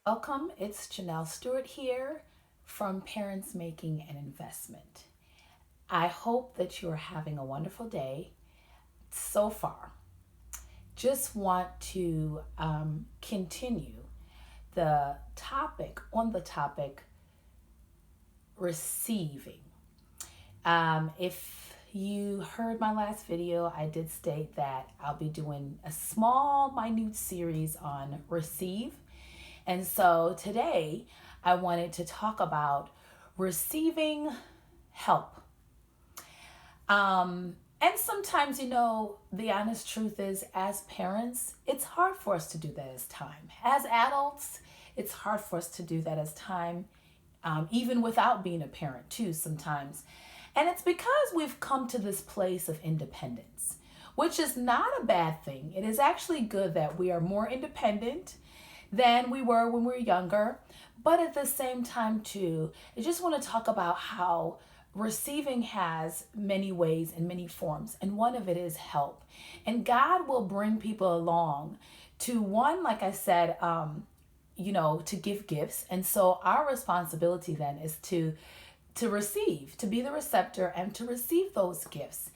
Welcome, it's Janelle Stewart here from Parents Making an Investment. I hope that you are having a wonderful day so far. Just want to continue the topic on the topic receiving. If you heard my last video, I did state that I'll be doing a small, minute series on receive. And so today I wanted to talk about receiving help. And sometimes, the honest truth is, as parents, it's hard for us to do that as time. As adults, it's hard for us to do that as time, even without being a parent, too, sometimes. And it's because we've come to this place of independence, which is not a bad thing. It is actually good that we are more independent than we were when we were younger. But at the same time, too, I just want to talk about how receiving has many ways and many forms. And one of it is help. And God will bring people along to one, like I said, to give gifts. And so our responsibility then is to receive, to be the receptor and to receive those gifts.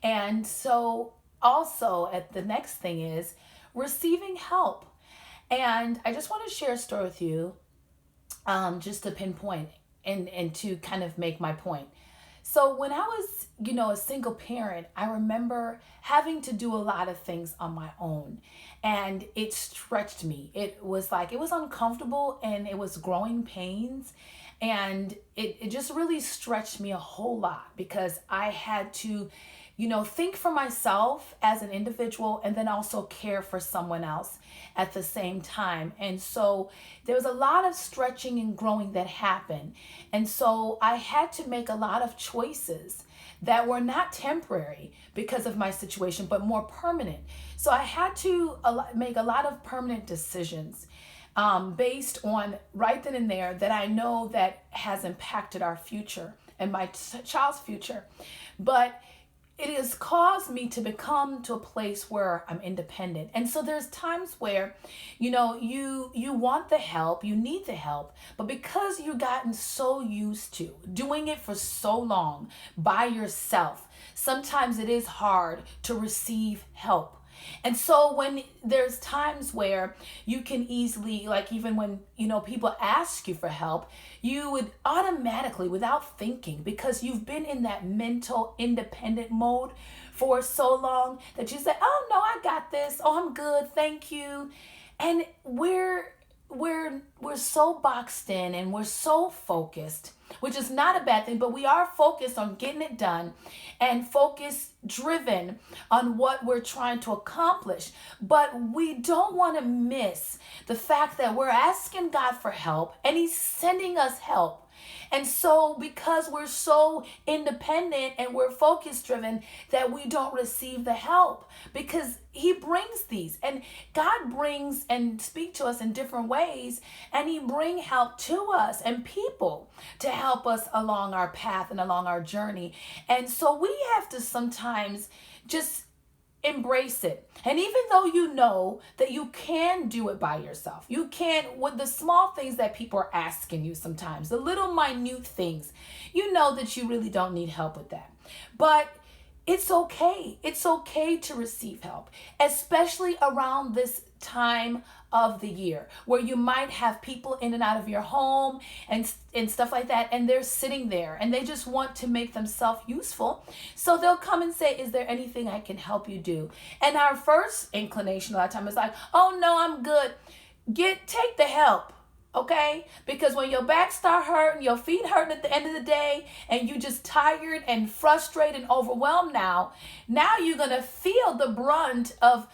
And so also at the next thing is receiving help. And I just want to share a story with you, just to pinpoint and to kind of make my point. So when I was, a single parent, I remember having to do a lot of things on my own, and it stretched me. It was uncomfortable, and it was growing pains, and it just really stretched me a whole lot because I had to think for myself as an individual and then also care for someone else at the same time. And so there was a lot of stretching and growing that happened. And so I had to make a lot of choices that were not temporary because of my situation, but more permanent. So I had to make a lot of permanent decisions based on right then and there that I know that has impacted our future and my child's future. But it has caused me to become to a place where I'm independent. And so there's times where, you want the help, you need the help, but because you've gotten so used to doing it for so long by yourself, sometimes it is hard to receive help. And so when there's times where you can easily, like even when, people ask you for help, you would automatically, without thinking, because you've been in that mental independent mode for so long that you say, oh no, I got this. Oh, I'm good. Thank you. And we're so boxed in and we're so focused, which is not a bad thing, but we are focused on getting it done and focus driven on what we're trying to accomplish. But we don't want to miss the fact that we're asking God for help and He's sending us help. And so because we're so independent and we're focus driven that we don't receive the help, because He brings these, and God brings and speak to us in different ways, and He bring help to us and people to help us along our path and along our journey. And so we have to sometimes just embrace it. And even though you know that you can do it by yourself, you can, with the small things that people are asking you sometimes, the little minute things, you know that you really don't need help with that. But it's okay. It's okay to receive help, especially around this time of the year where you might have people in and out of your home and stuff like that, and they're sitting there and they just want to make themselves useful. So they'll come and say, is there anything I can help you do? And our first inclination a lot of time is like, oh no, I'm good. Take the help. Okay? Because when your back start hurting, your feet hurting at the end of the day, and you just tired and frustrated and overwhelmed now you're going to feel the brunt of,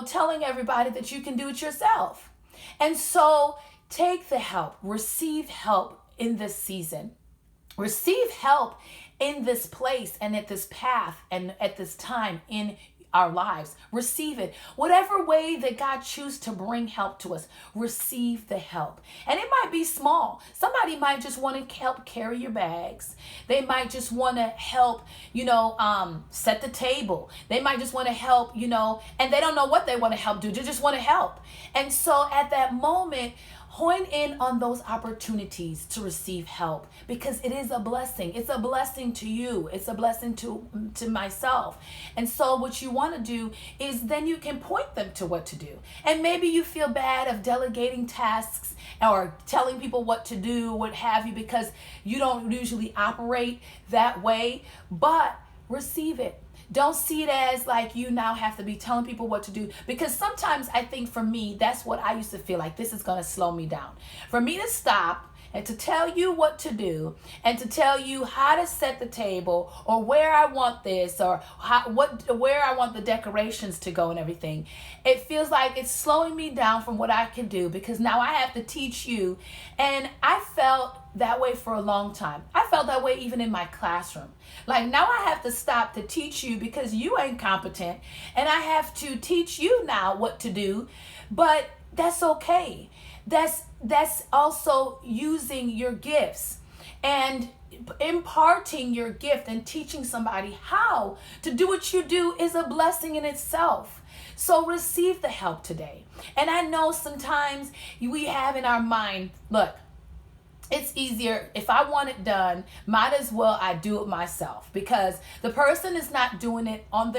telling everybody that you can do it yourself. And so take the help, receive help in this season. Receive help in this place and at this path and at this time in our lives. Receive it. Whatever way that God chooses to bring help to us, receive the help. And it might be small. Somebody might just want to help carry your bags. They might just want to help, set the table. They might just want to help, and they don't know what they want to help do. They just want to help. And so at that moment, hone in on those opportunities to receive help, because it is a blessing. It's a blessing to you. It's a blessing to myself. And so what you want to do is then you can point them to what to do. And maybe you feel bad of delegating tasks or telling people what to do, what have you, because you don't usually operate that way, but receive it. Don't see it as like you now have to be telling people what to do, because sometimes I think for me, that's what I used to feel like. This is going to slow me down. For me to stop and to tell you what to do and to tell you how to set the table or where I want this or where I want the decorations to go and everything. It feels like it's slowing me down from what I can do, because now I have to teach you. And I felt that way for a long time. I felt that way even in my classroom. Like, now I have to stop to teach you because you ain't competent, and I have to teach you now what to do. But that's okay. That's also using your gifts and imparting your gift and teaching somebody how to do what you do is a blessing in itself. So receive the help today. And I know sometimes we have in our mind, look, it's easier if I want it done, might as well I do it myself, because the person is not doing it on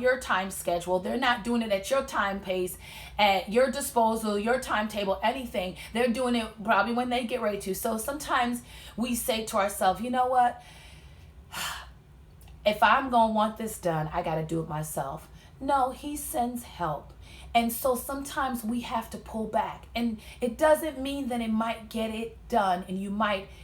your time schedule. They're not doing it at your time pace, at your disposal, your timetable, anything. They're doing it probably when they get ready to. So sometimes we say to ourselves, you know what? If I'm going to want this done, I got to do it myself. No, he sends help. And so sometimes we have to pull back, and it doesn't mean that it might get it done and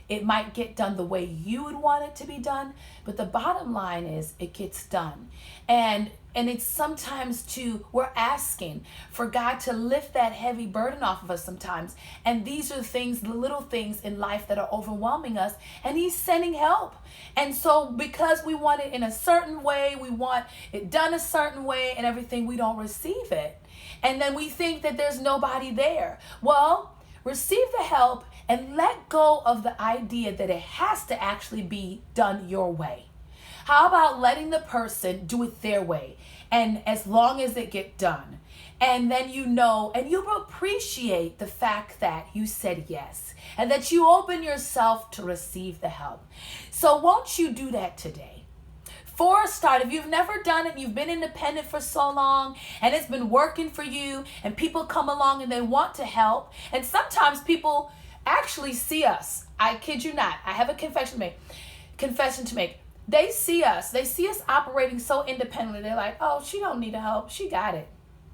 it might get done the way you would want it to be done. But the bottom line is it gets done. And it's sometimes we're asking for God to lift that heavy burden off of us sometimes. And these are the little things in life that are overwhelming us, and he's sending help. And so because we want it in a certain way, we want it done a certain way and everything, we don't receive it. And then we think that there's nobody there. Well, receive the help and let go of the idea that it has to actually be done your way. How about letting the person do it their way, and as long as it get done? And then and you will appreciate the fact that you said yes and that you open yourself to receive the help. So won't you do that today? For a start, if you've never done it, you've been independent for so long and it's been working for you, and people come along and they want to help, and sometimes people actually see us. I kid you not. I have a confession to make. They see us operating so independently. They're like, oh, she don't need help. She got it.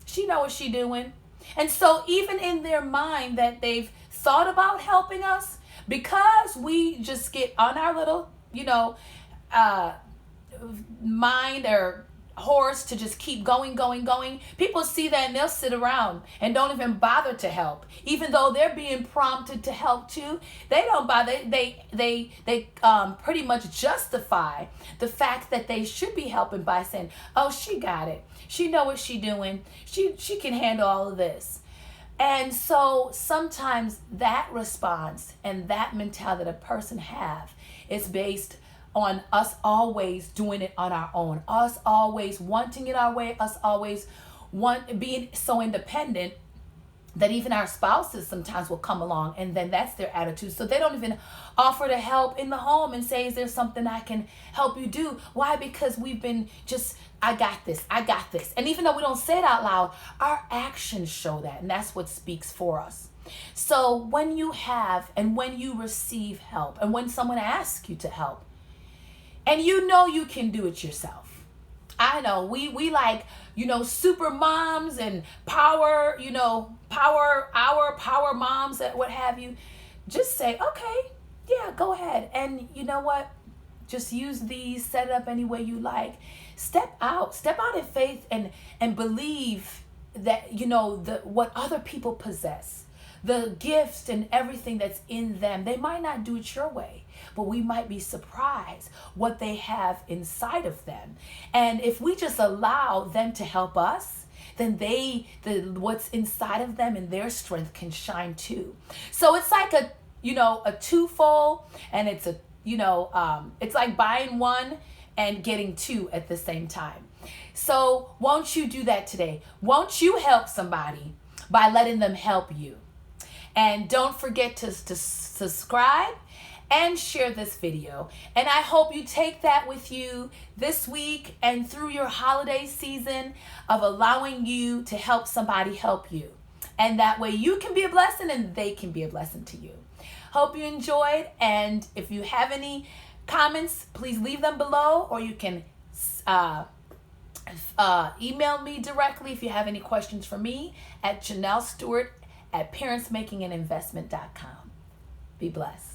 She know what she doing. And so even in their mind that they've thought about helping us, because we just get on our little, mind or horse to just keep going. People see that and they'll sit around and don't even bother to help, even though they're being prompted to help too. They don't bother. They pretty much justify the fact that they should be helping by saying, "Oh, she got it. She know what she doing. She can handle all of this." And so sometimes that response and that mentality that a person have is based on us always doing it on our own, us always wanting it our way, us always being so independent that even our spouses sometimes will come along, and then that's their attitude. So they don't even offer to help in the home and say, is there something I can help you do? Why? Because we've been I got this. And even though we don't say it out loud, our actions show that, and that's what speaks for us. So when you have and when you receive help, and when someone asks you to help, and you can do it yourself. I know we like, super moms and power moms, and what have you. Just say, okay, yeah, go ahead. And you know what? Just use these, set it up any way you like. Step out in faith and believe that, what other people possess, the gifts and everything that's in them. They might not do it your way, but we might be surprised what they have inside of them. And if we just allow them to help us, then what's inside of them and their strength can shine too. So it's like a twofold, and it's it's like buying one and getting two at the same time. So won't you do that today? Won't you help somebody by letting them help you? And don't forget to subscribe and share this video. And I hope you take that with you this week and through your holiday season of allowing you to help somebody help you. And that way you can be a blessing and they can be a blessing to you. Hope you enjoyed. And if you have any comments, please leave them below, or you can email me directly if you have any questions for me at JanelleStewart@parentsmakingAninvestment.com. Be blessed.